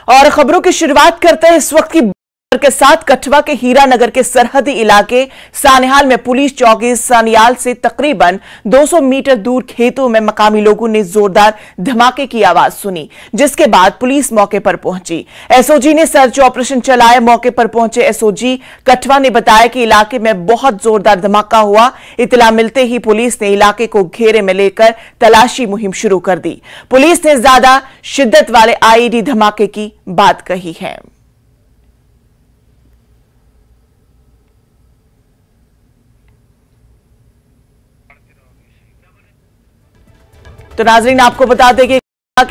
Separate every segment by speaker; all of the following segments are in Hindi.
Speaker 1: और खबरों की शुरुआत करते हैं इस वक्त की के साथ। कठवा के हीरानगर के सरहदी इलाके सानिहाल में पुलिस चौकी सानियाल से तकरीबन 200 मीटर दूर खेतों में मकामी लोगों ने जोरदार धमाके की आवाज सुनी, जिसके बाद पुलिस मौके पर पहुंची। एसओजी ने सर्च ऑपरेशन चलाया। मौके पर पहुंचे एसओजी कठवा ने बताया कि इलाके में बहुत जोरदार धमाका हुआ। इतला मिलते ही पुलिस ने इलाके को घेरे में लेकर तलाशी मुहिम शुरू कर दी। पुलिस ने ज्यादा शिद्दत वाले आईईडी धमाके की बात कही है। तो नाजरीन, आपको बता दें कि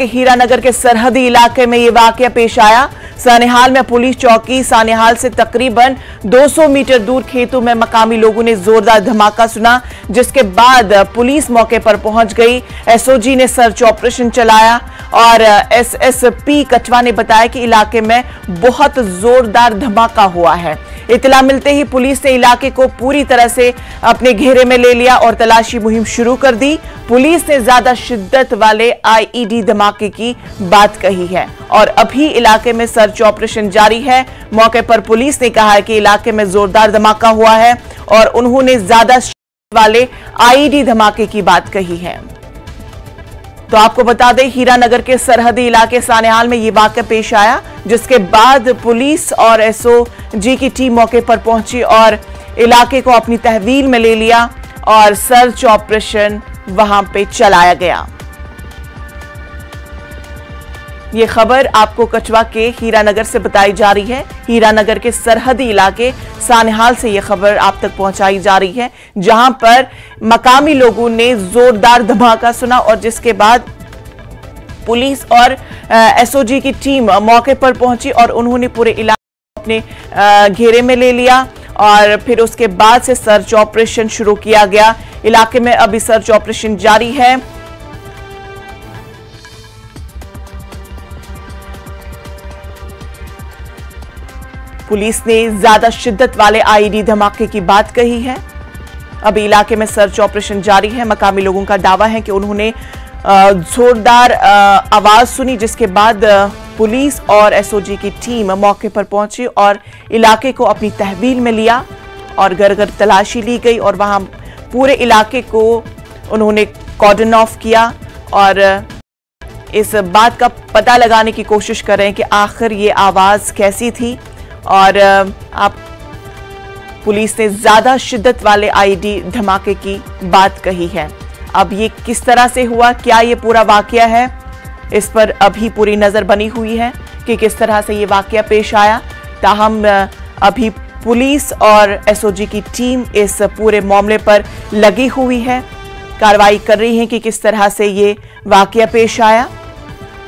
Speaker 1: हीरानगर के सरहदी इलाके में यह वाकया पेश आया। सानिहाल में पुलिस चौकी सानिहाल से तकरीबन 200 मीटर दूर खेतों में मकामी लोगों ने जोरदार धमाका सुना, जिसके बाद पुलिस मौके पर पहुंच गई। एसओजी ने सर्च ऑपरेशन चलाया और एसएसपी कठवा ने बताया कि इलाके में बहुत जोरदार धमाका हुआ है। इतला मिलते ही पुलिस ने इलाके को पूरी तरह से अपने घेरे में ले लिया और तलाशी मुहिम शुरू कर दी। पुलिस ने ज्यादा शिद्दत वाले आईईडी धमाके की बात कही है और अभी इलाके में सर्च ऑपरेशन जारी है। मौके पर पुलिस ने कहा है कि इलाके में जोरदार धमाका हुआ है और उन्होंने ज्यादा शिद्दत वाले आईईडी धमाके की बात कही है। तो आपको बता दें, हीरानगर के सरहदी इलाके सानिहाल में यह वाकया पेश आया, जिसके बाद पुलिस और एसओजी की टीम मौके पर पहुंची और इलाके को अपनी तहवील में ले लिया और सर्च ऑपरेशन वहां पे चलाया गया। यह खबर आपको कठवा के हीरानगर से बताई जा रही है। हीरानगर के सरहदी इलाके सानिहाल से यह खबर आप तक पहुंचाई जा रही है, जहां पर मकामी लोगों ने जोरदार धमाका सुना और जिसके बाद पुलिस और एसओजी की टीम मौके पर पहुंची और उन्होंने पूरे इलाके अपने घेरे में ले लिया और फिर उसके बाद से सर्च ऑपरेशन शुरू किया गया। इलाके में अभी सर्च ऑपरेशन जारी है। पुलिस ने ज्यादा शिद्दत वाले आईईडी धमाके की बात कही है। अभी इलाके में सर्च ऑपरेशन जारी है। मकामी लोगों का दावा है कि उन्होंने जोरदार आवाज सुनी, जिसके बाद पुलिस और एसओजी की टीम मौके पर पहुंची और इलाके को अपनी तहवील में लिया और घर घर तलाशी ली गई और वहां पूरे इलाके को उन्होंने कॉर्डन ऑफ किया और इस बात का पता लगाने की कोशिश कर रहे हैं कि आखिर ये आवाज कैसी थी। और आप पुलिस ने ज्यादा शिद्दत वाले आईईडी धमाके की बात कही है। अब ये किस तरह से हुआ, क्या ये पूरा वाकया है, इस पर अभी पूरी नजर बनी हुई है कि किस तरह से ये वाकया पेश आया। ताहम अभी पुलिस और एसओजी की टीम इस पूरे मामले पर लगी हुई है, कार्रवाई कर रही है कि किस तरह से ये वाकया पेश आया।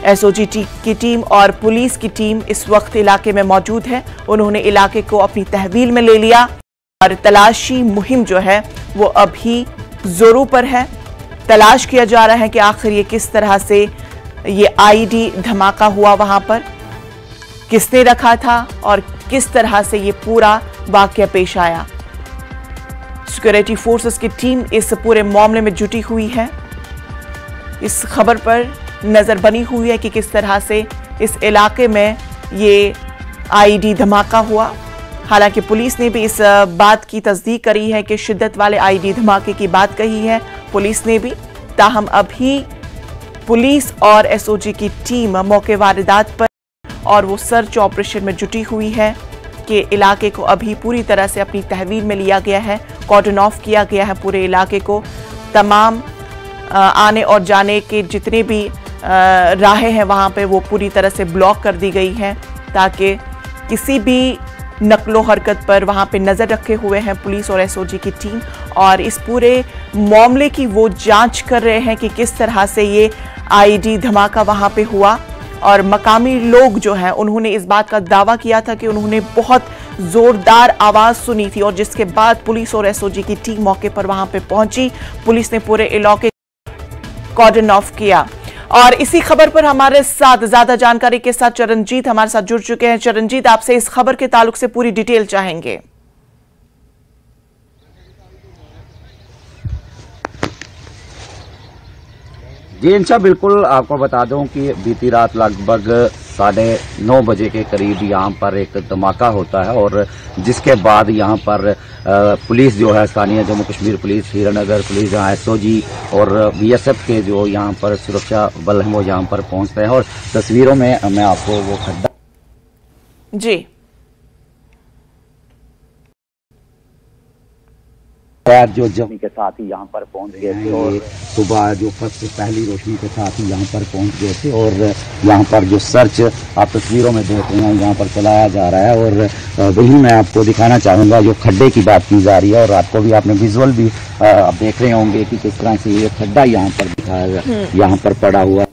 Speaker 1: एसओजी की टीम और पुलिस की टीम इस वक्त इलाके में मौजूद है। उन्होंने इलाके को अपनी तहवील में ले लिया और तलाशी मुहिम जो है वो अभी जोरों पर है। तलाश किया जा रहा है कि आखिर ये किस तरह से ये आईईडी धमाका हुआ, वहां पर किसने रखा था और किस तरह से ये पूरा वाकया पेश आया। सिक्योरिटी फोर्सेस की टीम इस पूरे मामले में जुटी हुई है। इस खबर पर नजर बनी हुई है कि किस तरह से इस इलाके में ये आईईडी धमाका हुआ। हालांकि पुलिस ने भी इस बात की तस्दीक करी है कि शिद्दत वाले आईईडी धमाके की बात कही है पुलिस ने भी। ताहम अभी पुलिस और एसओजी की टीम मौके वारदात पर और वो सर्च ऑपरेशन में जुटी हुई है कि इलाके को अभी पूरी तरह से अपनी तहवील में लिया गया है, कॉर्डन ऑफ किया गया है पूरे इलाके को। तमाम आने और जाने के जितने भी राहें हैं वहाँ पे वो पूरी तरह से ब्लॉक कर दी गई हैं, ताकि किसी भी नकलो हरकत पर वहाँ पे नज़र रखे हुए हैं पुलिस और एसओजी की टीम और इस पूरे मामले की वो जांच कर रहे हैं कि किस तरह से ये आईईडी धमाका वहाँ पे हुआ। और मकामी लोग जो हैं उन्होंने इस बात का दावा किया था कि उन्होंने बहुत जोरदार आवाज़ सुनी थी और जिसके बाद पुलिस और एसओजी की टीम मौके पर वहाँ पे पहुंची। पुलिस ने पूरे इलाके कॉर्डन ऑफ किया। और इसी खबर पर हमारे साथ ज्यादा जानकारी के साथ चरणजीत हमारे साथ जुड़ चुके हैं। चरणजीत, आपसे इस खबर के ताल्लुक से पूरी डिटेल चाहेंगे।
Speaker 2: जी इंशा, बिल्कुल आपको बता दूं कि बीती रात लगभग 9:30 बजे के करीब यहाँ पर एक धमाका होता है और जिसके बाद यहाँ पर पुलिस जो है, स्थानीय जम्मू कश्मीर पुलिस, हीरानगर पुलिस, जहाँ एसओजी और बीएसएफ के जो यहाँ पर सुरक्षा बल हैं वो यहाँ पर पहुँचते हैं और तस्वीरों में मैं आपको वो खड्डा
Speaker 1: जी
Speaker 2: जो जमी के साथ ही यहाँ पर पहुंच गए थे और सुबह जो फर्स्ट पहली रोशनी के साथ ही यहाँ पर पहुंच गए थे और यहाँ पर जो सर्च आप तस्वीरों में देख रहे हैं यहाँ पर चलाया जा रहा है और वही मैं आपको दिखाना चाहूँगा। जो खड्डे की बात की जा रही है और आपको भी आपने विजुअल भी आप देख रहे होंगे कि किस तरह से ये खड्डा यहाँ पर दिखाया गया, यहाँ पर पड़ा हुआ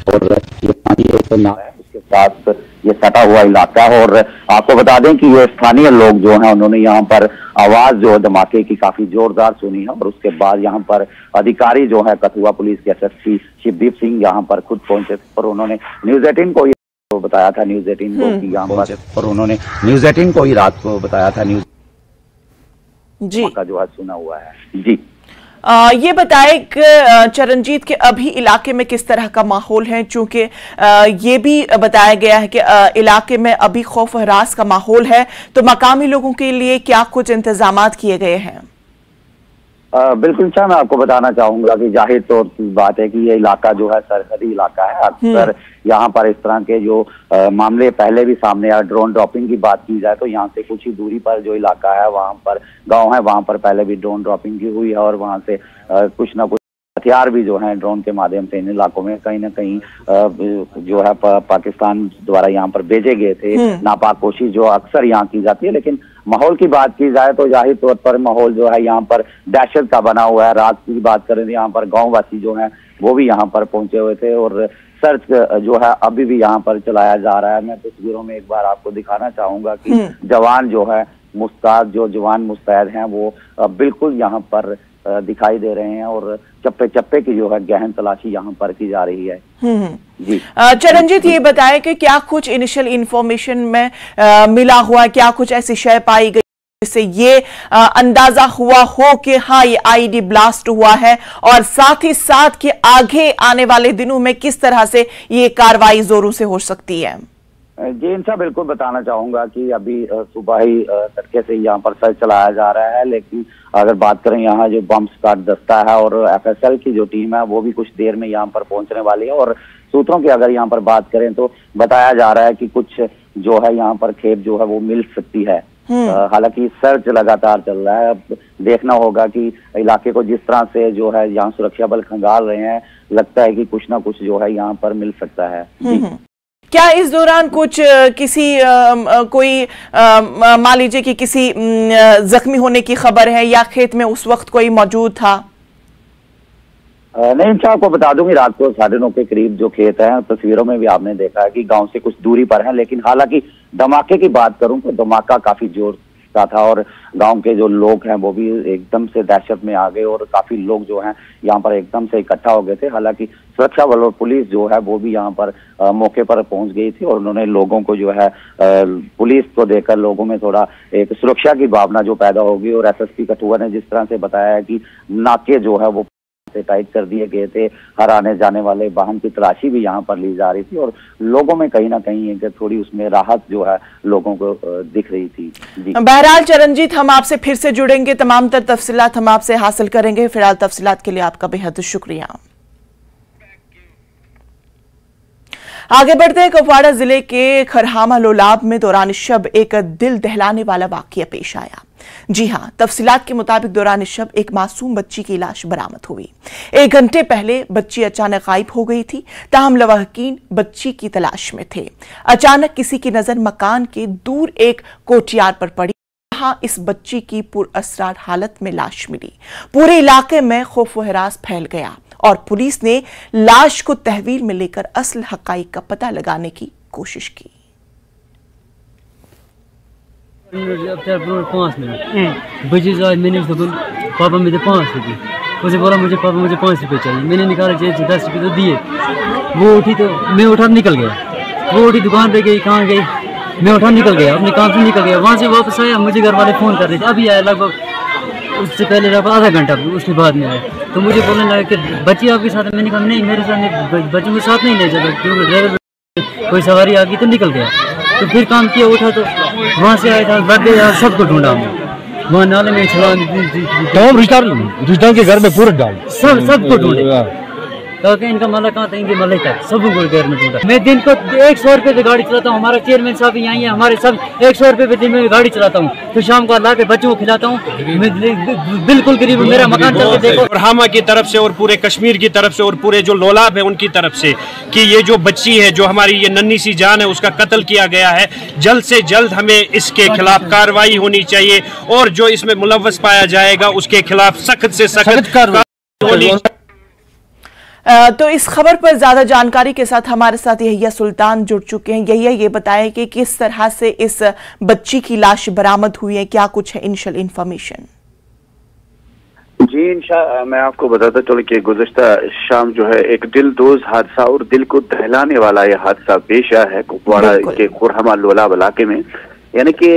Speaker 2: और ये पानी उसके साथ ये सटा हुआ इलाका है। और आपको बता दें कि ये स्थानीय लोग जो हैं उन्होंने यहाँ पर आवाज जो धमाके की काफी जोरदार सुनी है और उसके बाद यहाँ पर अधिकारी जो है कठुआ पुलिस के एसएसपी शिवदीप सिंह यहाँ पर खुद पहुंचे और उन्होंने न्यूज 18 को ये बताया था, न्यूज 18 को कि यहाँ पर और उन्होंने न्यूज 18 को ही रात को बताया था न्यूज
Speaker 1: जी
Speaker 2: का जो है सुना हुआ है। जी
Speaker 1: ये बताए कि चरणजीत के अभी इलाके में किस तरह का माहौल है, चूंकि ये भी बताया गया है कि इलाके में अभी खौफ हरास का माहौल है, तो मकामी लोगों के लिए क्या कुछ इंतजामात किए गए हैं?
Speaker 2: बिल्कुल अच्छा, मैं आपको बताना चाहूंगा कि जाहिर तौर की बात है कि ये इलाका जो है सरहदी इलाका है। अक्सर यहाँ पर इस तरह के जो मामले पहले भी सामने आए, ड्रोन ड्रॉपिंग की बात की जाए तो यहाँ से कुछ ही दूरी पर जो इलाका है वहाँ पर गांव है, वहाँ पर पहले भी ड्रोन ड्रॉपिंग की हुई है और वहाँ से कुछ ना कुछ हथियार भी जो है ड्रोन के माध्यम से इन इलाकों में कहीं ना कहीं जो है पाकिस्तान द्वारा यहाँ पर भेजे गए थे। नापाक कोशिश जो अक्सर यहाँ की जाती है, लेकिन माहौल की बात की जाए तो जाहिर तौर पर माहौल जो है यहाँ पर दहशत का बना हुआ है। रात की बात करें तो यहाँ पर गाँव वासी जो है वो भी यहाँ पर पहुंचे हुए थे और सर्च जो है अभी भी यहाँ पर चलाया जा रहा है। मैं तस्वीरों में एक बार आपको दिखाना चाहूंगा कि जवान जो है जवान मुस्तैद हैं वो बिल्कुल यहाँ पर दिखाई दे रहे हैं और चप्पे चप्पे की जो है गहन तलाशी यहाँ पर की जा रही है। जी
Speaker 1: चरणजीत, ये बताएं कि क्या कुछ इनिशियल इंफॉर्मेशन में मिला हुआ, क्या कुछ ऐसी शय पाई गई जिससे ये अंदाजा हुआ हो कि हाँ ये आईडी ब्लास्ट हुआ है, और साथ ही साथ कि आगे आने वाले दिनों में किस तरह से ये कार्रवाई जोरों से हो सकती है?
Speaker 2: जी इंशा, बिल्कुल बताना चाहूंगा कि अभी सुबह ही तड़के से यहाँ पर सर्च चलाया जा रहा है, लेकिन अगर बात करें यहाँ जो बम स्क्वाड दस्ता है और एफएसएल की जो टीम है वो भी कुछ देर में यहाँ पर पहुंचने वाली है। और सूत्रों की अगर यहाँ पर बात करें तो बताया जा रहा है कि कुछ जो है यहाँ पर खेप जो है वो मिल सकती है। हालांकि सर्च लगातार चल रहा है। अब देखना होगा कि इलाके को जिस तरह से जो है यहाँ सुरक्षा बल खंगाल रहे हैं, लगता है कि कुछ ना कुछ जो है यहाँ पर मिल सकता है।
Speaker 1: क्या इस दौरान कुछ किसी कोई मान लीजिए कि किसी जख्मी होने की खबर है या खेत में उस वक्त कोई मौजूद था?
Speaker 2: नहीं इंशा, आपको बता दूंगी रात को 9:30 के करीब जो खेत है, तस्वीरों में भी आपने देखा है कि गांव से कुछ दूरी पर है, लेकिन हालांकि धमाके की बात करूं तो धमाका काफी जोर का था और गांव के जो लोग हैं वो भी एकदम से दहशत में आ गए और काफी लोग जो हैं यहाँ पर एकदम से इकट्ठा हो गए थे। हालांकि सुरक्षा बल और पुलिस जो है वो भी यहाँ पर मौके पर पहुंच गई थी और उन्होंने लोगों को जो है पुलिस को देखकर लोगों में थोड़ा एक सुरक्षा की भावना जो पैदा होगी। और एसएसपी कठुआ ने जिस तरह से बताया है कि नाके जो है वो से टाइट कर दिए गए थे, हर आने जाने वाले वाहन की तलाशी भी यहाँ पर ली जा रही थी और लोगों में कहीं ना कहीं थोड़ी उसमें राहत जो है लोगों को दिख रही थी।
Speaker 1: बहरहाल चरणजीत, हम आपसे फिर से जुड़ेंगे, तमाम तर तफसीलात हम आपसे हासिल करेंगे। फिलहाल तफसीलात के लिए आपका बेहद शुक्रिया। आगे बढ़ते हैं, कुपवाड़ा जिले के खरहामा लोलाब में दौरान शब एक दिल दहलाने वाला वाकया पेश आया। जी हां, तफसीलात के मुताबिक दौरान शब एक मासूम बच्ची की लाश बरामद हुई। 1 घंटे पहले बच्ची अचानक गायब हो गई थी, ताहम लवाहकीन बच्ची की तलाश में थे। अचानक किसी की नजर मकान के दूर एक कोठियार पर पड़ी, जहां इस बच्ची की पुरअसरार हालत में लाश मिली। पूरे इलाके में खौफ व हरास फैल गया और पुलिस ने लाश को तहवील में लेकर असल हकाइक का पता लगाने की कोशिश की।
Speaker 3: 5 मिनट बच्ची जो मैंने उसको पापा मुझे 5 रुपये, उसे बोला मुझे पापा मुझे 5 रुपये चाहिए। मैंने निकाला जेब से 10 रुपये तो दिए। वो उठी तो मैं उठा निकल गया। वो उठी दुकान पे गई, कहाँ गई, मैं उठा निकल गया, अपने काम से निकल गया। वहाँ से वापस आया, मुझे घर वाले फ़ोन कर रहे थे, अभी आया लगभग उससे पहले रहा आधा घंटा, उसके बाद में आया तो मुझे बोलने लगा कि बच्ची आपके साथ है। मैंने कहा नहीं, मेरे साथ बच्चों के साथ नहीं ले चला, क्योंकि ड्राइवर कोई सवारी आ गई तो निकल गया। तो फिर काम किया, उठा तो वहाँ से आया था, बर्थडे सबको ढूंढा हमने, वहाँ नाले में छलांग,
Speaker 4: तमाम रिश्तेदार के घर में पूरे डाल
Speaker 3: सबको ढूंढे। तो इनका माला कहाँ था, इनके माला था, सबको घर में ढूंढा। मैं दिन को 100 रुपये पे गाड़ी चलाता हूँ, हमारा चेयरमैन साहब यहाँ है, हमारे सब 100 रुपये पे दिन में गाड़ी चलाता हूँ, तो शाम को ला के बच्चों को खिलाता हूँ। मैं बिल्कुल गरीब, मेरा मकान चल के देखो।
Speaker 5: और हामा की तरफ से और पूरे कश्मीर की तरफ से और पूरे जो लोलाब है उनकी तरफ से कि ये जो बच्ची है, जो हमारी ये नन्ही सी जान है, उसका कत्ल किया गया है, जल्द से जल्द हमें इसके खिलाफ कार्रवाई होनी चाहिए और जो इसमें मुलव्वस पाया जाएगा उसके खिलाफ सख्त से सख्त कार्रवाई होनी।
Speaker 1: तो इस खबर पर ज्यादा जानकारी के साथ हमारे साथ यहिया सुल्तान जुड़ चुके हैं। यहिया, ये बताएं कि किस तरह से इस बच्ची की लाश बरामद हुई है, क्या कुछ है इनिशियल इंफॉर्मेशन?
Speaker 6: जी मैं आपको बताता चलूं कि गुज़श्ता शाम जो है एक दिलदोज हादसा और दिल को दहलाने वाला यह हादसा पेश आया है कुपवाड़ा के खुरहमा लोलाब इलाके में। यानी कि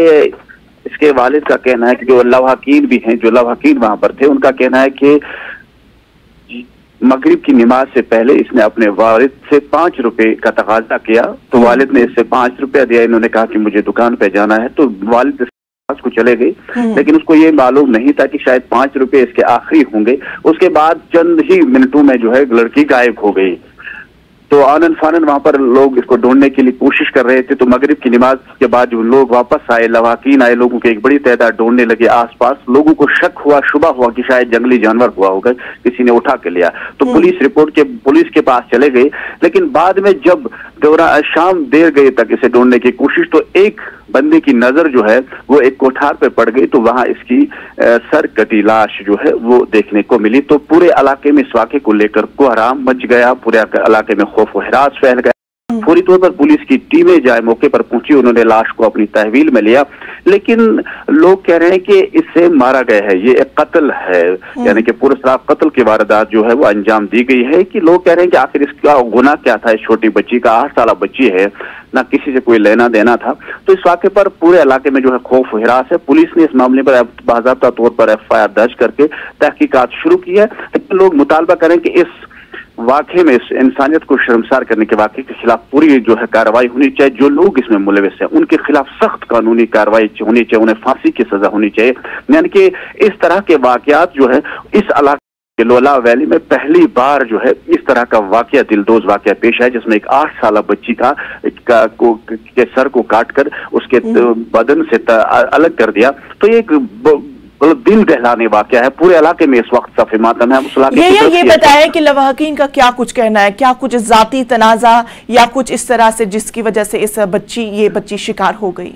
Speaker 6: इसके वालिद का कहना है कि जो लवाहकीन भी हैं, जो लवाहकीन वहां पर थे, उनका कहना है कि मगरिब की नमाज से पहले इसने अपने वालिद से 5 रुपए का तकाजा किया, तो वालिद ने इससे 5 रुपया दिया। इन्होंने कहा कि मुझे दुकान पे जाना है, तो वालिद को चले गए, लेकिन उसको ये मालूम नहीं था कि शायद 5 रुपए इसके आखिरी होंगे। उसके बाद चंद ही मिनटों में जो है लड़की गायब हो गई। तो आनन फानन वहां पर लोग इसको ढूंढने के लिए कोशिश कर रहे थे। तो मगरिब की नमाज के बाद जो लोग वापस आए, लवाहकीन आए, लोगों की एक बड़ी तादाद ढूंढने लगे आसपास। लोगों को शक हुआ, शुबा हुआ कि शायद जंगली जानवर हुआ होगा, किसी ने उठा के लिया। तो पुलिस के पास चले गए, लेकिन बाद में जब शाम देर गए तक इसे ढूंढने की कोशिश, तो एक बंदे की नजर जो है वो एक कोठार पे पड़ गई, तो वहां इसकी सर कटी लाश जो है वो देखने को मिली। तो पूरे इलाके में इस वाक़े को लेकर कोहराम मच गया, पूरे इलाके में खौफ व हिरास फैल गया। फौरी तौर पर पुलिस की टीमें जाए मौके पर पहुंची, उन्होंने लाश को अपनी तहवील में लिया, लेकिन लोग कह रहे हैं कि इससे मारा गया है, ये एक कत्ल है। यानी कि पूरे सराफ कत्ल की वारदात जो है वो अंजाम दी गई है। कि लोग कह रहे हैं कि आखिर इसका गुनाह क्या था, इस छोटी बच्ची का, 8 साल बच्ची है, ना किसी से कोई लेना देना था। तो इस वाक़े पर पूरे इलाके में जो है खौफ व हिरास है। पुलिस ने इस मामले पर बाज़ाब्ता तौर पर FIR दर्ज करके तहकीकात शुरू की है। लेकिन लोग मुतालबा करें कि इस वाक़े में, इस इंसानियत को शर्मसार करने के वाक़े के खिलाफ पूरी जो है कार्रवाई होनी चाहिए। जो लोग इसमें मुलविस हैं उनके खिलाफ सख्त कानूनी कार्रवाई होनी चाहिए, उन्हें फांसी की सजा होनी चाहिए। यानी कि इस तरह के वाक़यात जो है इस इलाके के लोला वैली में पहली बार जो है इस तरह का वाक़या, दिलदोज वाक़या पेश है, जिसमें एक 8 साल बच्ची के सर को काटकर उसके बदन से अलग कर दिया। तो ये एक दिल दहलाने वाक़या है। पूरे इलाके में इस वक्त सफ़े मातम है।
Speaker 1: ये बताया कि लवाहकीन का क्या कुछ कहना है, क्या कुछ जाती तनाज़ा या कुछ इस तरह से जिसकी वजह से ये बच्ची शिकार हो गई?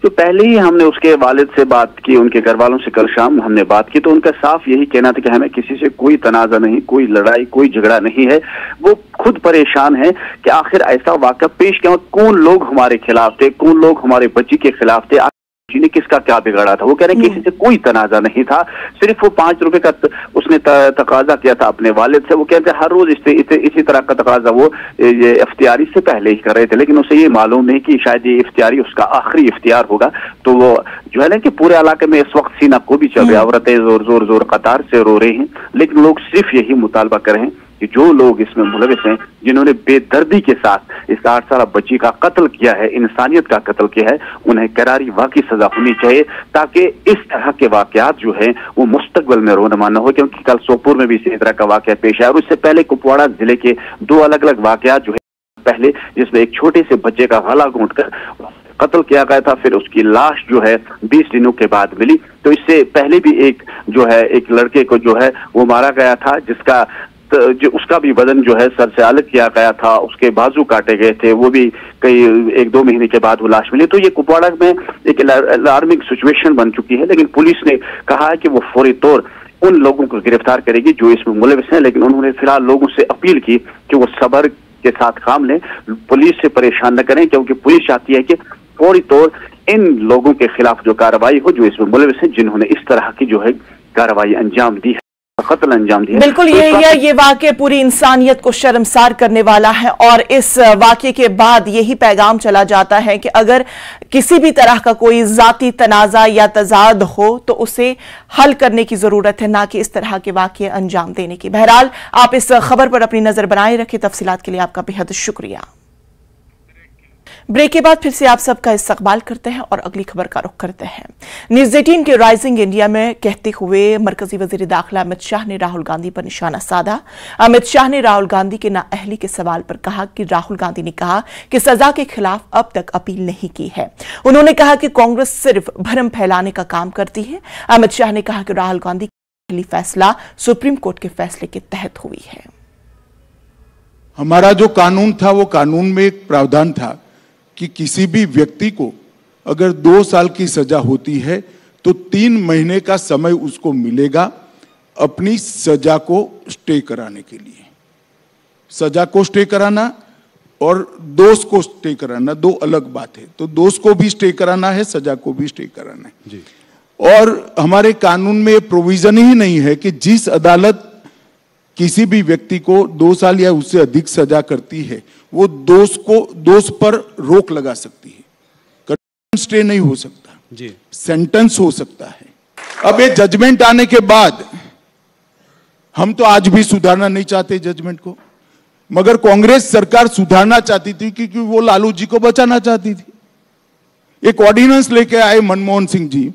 Speaker 6: तो पहले ही हमने उसके वालिद से बात की, उनके घर वालों से कल शाम हमने बात की, तो उनका साफ यही कहना था कि हमें किसी से कोई तनाज़ा नहीं, कोई लड़ाई, कोई झगड़ा नहीं है। वो खुद परेशान है कि आखिर ऐसा वाक़या पेश क्यों, कौन लोग हमारे खिलाफ थे, कौन लोग हमारे बच्ची के खिलाफ थे, ने किसका क्या बिगाड़ा था। वो कह रहे हैं किसी से कोई तनाजा नहीं था, सिर्फ वो 5 रुपए का उसने तकाजा किया था अपने वालिद से। वो कहते हैं हर रोज इसी तरह का तकाजा वो ये इफ्तियारी से पहले ही कर रहे थे, लेकिन उसे ये मालूम नहीं कि शायद ये इफ्तियारी उसका आखिरी इफ्तियार होगा। तो वो जो है ना कि पूरे इलाके में इस वक्त सीना को भी चल रही है, औरतें जोर जोर कतार से रो रही हैं, लेकिन लोग सिर्फ यही मुतालबा कर रहे हैं कि जो लोग इसमें मुलविस हैं, जिन्होंने बेदर्दी के साथ इस 8 साल बच्ची का कत्ल किया है, इंसानियत का कत्ल किया है, उन्हें करारी वाकई सजा होनी चाहिए, ताकि इस तरह के वाकयात जो हैं वो मुस्तकबिल में रोनमा न हो। क्योंकि कल सोपुर में भी इसी तरह का वाकया पेश आया, और उससे पहले कुपवाड़ा जिले के 2 अलग अलग वाकयात जो है, पहले जिसमें एक छोटे से बच्चे का गला घोंटकर कत्ल किया गया था, फिर उसकी लाश जो है 20 दिनों के बाद मिली। तो इससे पहले भी एक जो है एक लड़के को जो है वो मारा गया था, जिसका जो उसका भी बदन जो है सर से अलग किया गया था, उसके बाजू काटे गए थे, वो भी कई 1-2 महीने के बाद वो लाश मिली। तो ये कुपवाड़ा में एक अलार्मिंग सिचुएशन बन चुकी है, लेकिन पुलिस ने कहा है कि वो फौरी तौर उन लोगों को गिरफ्तार करेगी जो इसमें मुलविस हैं। लेकिन उन्होंने फिलहाल लोगों से अपील की कि वो सब्र के साथ काम लें, पुलिस से परेशान न करें, क्योंकि पुलिस चाहती है कि फौरी तौर इन लोगों के खिलाफ जो कार्रवाई हो जो इसमें मुलविस हैं, जिन्होंने इस तरह की जो है कार्रवाई अंजाम दी है। कत्ल अंजाम दिया।
Speaker 1: बिल्कुल यही है, ये वाकया पूरी इंसानियत को शर्मसार करने वाला है और इस वाकये के बाद यही पैगाम चला जाता है कि अगर किसी भी तरह का कोई जाती तनाजा या तजाद हो तो उसे हल करने की जरूरत है, ना कि इस तरह के वाकये अंजाम देने की। बहरहाल आप इस खबर पर अपनी नजर बनाए रखें। तफसीलात के लिए आपका बेहद शुक्रिया। ब्रेक के बाद फिर से आप सबका इस्तकबाल करते हैं और अगली खबर का रुख करते हैं। न्यूज़ 18 के राइजिंग इंडिया में कहते हुए मरकजी वजीर दाखिला अमित शाह ने राहुल गांधी पर निशाना साधा। अमित शाह ने राहुल गांधी के नाअहली के सवाल पर कहा कि राहुल गांधी ने कहा कि सजा के खिलाफ अब तक अपील नहीं की है। उन्होंने कहा कि कांग्रेस सिर्फ भ्रम फैलाने का काम करती है। अमित शाह ने कहा कि राहुल गांधी का पहली फैसला सुप्रीम कोर्ट के फैसले के तहत हुई है।
Speaker 7: हमारा जो कानून था वो कानून में एक प्रावधान था कि किसी भी व्यक्ति को अगर 2 साल की सजा होती है तो 3 महीने का समय उसको मिलेगा अपनी सजा को स्टे कराने के लिए। सजा को स्टे कराना और दोष को स्टे कराना 2 अलग बात है। तो दोष को भी स्टे कराना है, सजा को भी स्टे कराना है जी। और हमारे कानून में प्रोविजन ही नहीं है कि जिस अदालत किसी भी व्यक्ति को 2 साल या उससे अधिक सजा करती है वो दोष पर रोक लगा सकती है। कंडीशन स्टे नहीं हो सकता जी, सेंटेंस हो सकता है। अब ये जजमेंट आने के बाद हम तो आज भी सुधारना नहीं चाहते जजमेंट को, मगर कांग्रेस सरकार सुधारना चाहती थी क्योंकि वो लालू जी को बचाना चाहती थी। एक ऑर्डिनेंस लेके आए मनमोहन सिंह जी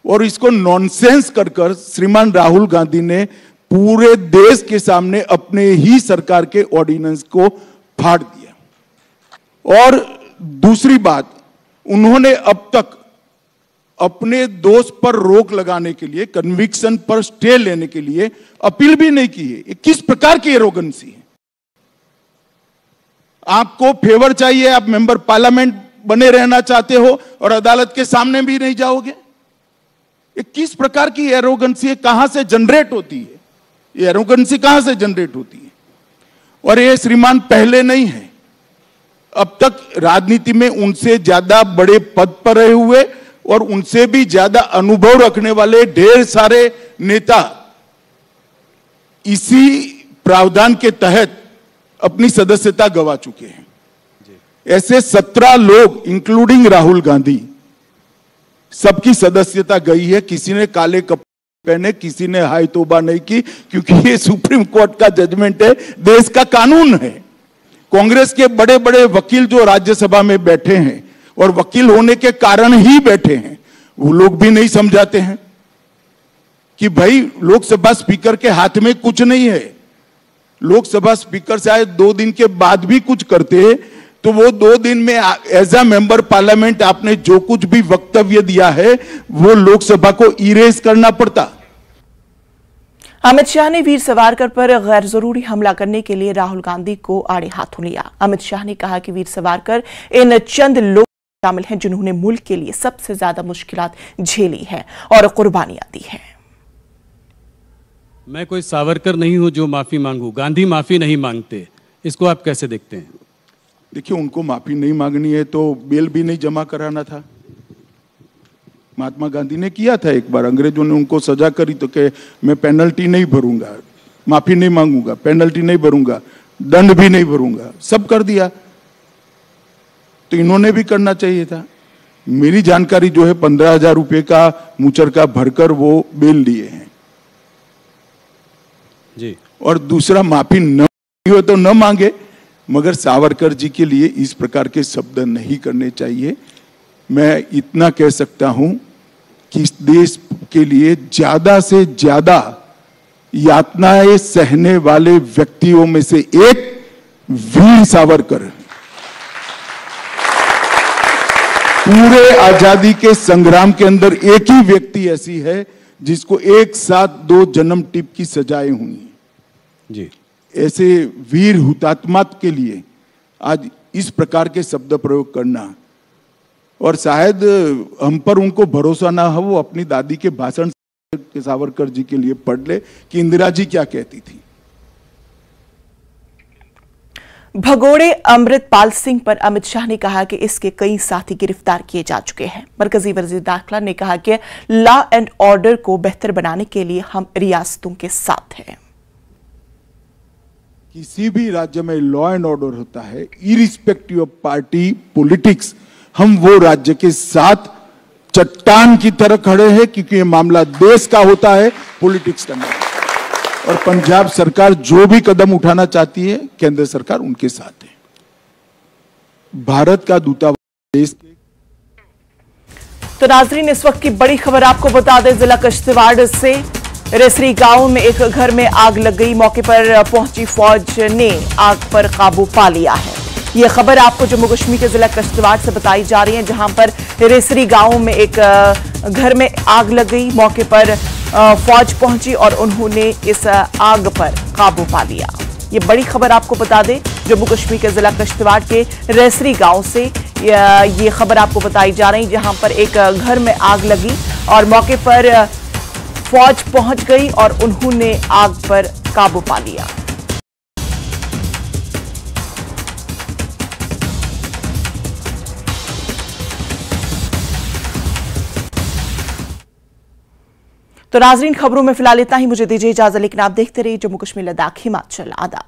Speaker 7: और इसको नॉनसेंस कर श्रीमान राहुल गांधी ने पूरे देश के सामने अपने ही सरकार के ऑर्डिनेंस को फाड़ दिया। और दूसरी बात, उन्होंने अब तक अपने दोष पर रोक लगाने के लिए, कन्विक्शन पर स्टे लेने के लिए अपील भी नहीं की है। ये किस प्रकार की एरोगेंसी है? आपको फेवर चाहिए, आप मेंबर पार्लियामेंट बने रहना चाहते हो और अदालत के सामने भी नहीं जाओगे? ये किस प्रकार की एरोगेंसी है? कहां से जनरेट होती है ये एरोगेंसी? कहां से जनरेट होती है? और ये श्रीमान पहले नहीं है, अब तक राजनीति में उनसे ज्यादा बड़े पद पर रहे हुए और उनसे भी ज्यादा अनुभव रखने वाले ढेर सारे नेता इसी प्रावधान के तहत अपनी सदस्यता गंवा चुके हैं। ऐसे 17 लोग इंक्लूडिंग राहुल गांधी सबकी सदस्यता गई है। किसी ने काले कपड़े पहने, किसी ने हाय तौबा नहीं की, क्योंकि ये सुप्रीम कोर्ट का जजमेंट है, देश का कानून है। कांग्रेस के बड़े बड़े वकील जो राज्यसभा में बैठे हैं और वकील होने के कारण ही बैठे हैं, वो लोग भी नहीं समझाते हैं कि भाई लोकसभा स्पीकर के हाथ में कुछ नहीं है। लोकसभा स्पीकर शायद 2 दिन के बाद भी कुछ करते हैं तो वो 2 दिन में एज अ मेंबर पार्लियामेंट आपने जो कुछ भी वक्तव्य दिया है वो लोकसभा को इरेज करना पड़ता।
Speaker 1: अमित शाह ने वीर सावरकर पर गैर जरूरी हमला करने के लिए राहुल गांधी को आड़े हाथों लिया। अमित शाह ने कहा कि वीर सावरकर इन चंद लोग शामिल हैं जिन्होंने मुल्क के लिए सबसे ज्यादा मुश्किलात झेली है और कुर्बानियां दी है।
Speaker 8: मैं कोई सावरकर नहीं हूं जो माफी मांगू, गांधी माफी नहीं मांगते, इसको आप कैसे देखते हैं?
Speaker 7: देखिए, उनको माफी नहीं मांगनी है तो बेल भी नहीं जमा कराना था। महात्मा गांधी ने किया था एक बार, अंग्रेजों ने उनको सजा करी तो कि मैं पेनल्टी नहीं भरूंगा, माफी नहीं मांगूंगा, पेनल्टी नहीं भरूंगा, दंड भी नहीं भरूंगा, सब कर दिया। तो इन्होंने भी करना चाहिए था। मेरी जानकारी जो है 15,000 रुपए का मुचरका भरकर वो बेल लिए हैं जी। और दूसरा, माफी न हो तो न मांगे, मगर सावरकर जी के लिए इस प्रकार के शब्द नहीं करने चाहिए। मैं इतना कह सकता हूं कि इस देश के लिए ज्यादा से ज्यादा यातनाएं सहने वाले व्यक्तियों में से एक वीर सावरकर। पूरे आजादी के संग्राम के अंदर एक ही व्यक्ति ऐसी है जिसको एक साथ 2 जन्म टिप की सजाएं हुई जी। ऐसे वीर हुतात्मा के लिए आज इस प्रकार के शब्द प्रयोग करना, और शायद हम पर उनको भरोसा ना हो, वो अपनी दादी के भाषण सावरकर जी के लिए पढ़ ले कि इंदिरा जी क्या कहती थी।
Speaker 1: भगोड़े अमृतपाल सिंह पर अमित शाह ने कहा कि इसके कई साथी गिरफ्तार किए जा चुके हैं। मरकजी वज़ीर दाखिला ने कहा कि लॉ एंड ऑर्डर को बेहतर बनाने के लिए हम रियासतों के साथ हैं।
Speaker 7: किसी भी राज्य में लॉ एंड ऑर्डर होता है, इरिस्पेक्टिव ऑफ पार्टी पॉलिटिक्स, हम वो राज्य के साथ चट्टान की तरह खड़े हैं, क्योंकि ये मामला देश का होता है, पॉलिटिक्स का नहीं। और पंजाब सरकार जो भी कदम उठाना चाहती है, केंद्र सरकार उनके साथ है। भारत का दूतावास देश के।
Speaker 1: तो नाजरीन, इस वक्त की बड़ी खबर आपको बता दें, जिला किश्तवाड़ से रेसरी गांव में एक घर में आग लग गई। मौके पर पहुंची फौज ने आग पर काबू पा लिया है। ये खबर आपको जम्मू कश्मीर के जिला किश्तवाड़ से बताई जा रही है, जहां पर रेसरी गांव में एक घर में आग लग गई। मौके पर फौज पहुंची और उन्होंने इस आग पर काबू पा लिया। ये बड़ी खबर आपको बता दें, जम्मू कश्मीर के जिला किश्तवाड़ के रेसरी गांव से ये खबर आपको बताई जा रही, जहां पर एक घर में आग लगी और मौके पर फौज पहुंच गई और उन्होंने आग पर काबू पा लिया। तो नाज़रीन, खबरों में फिलहाल इतना ही। मुझे दीजिए इजाजत, लेकिन आप देखते रहिए जम्मू कश्मीर लद्दाख हिमाचल। आदाब।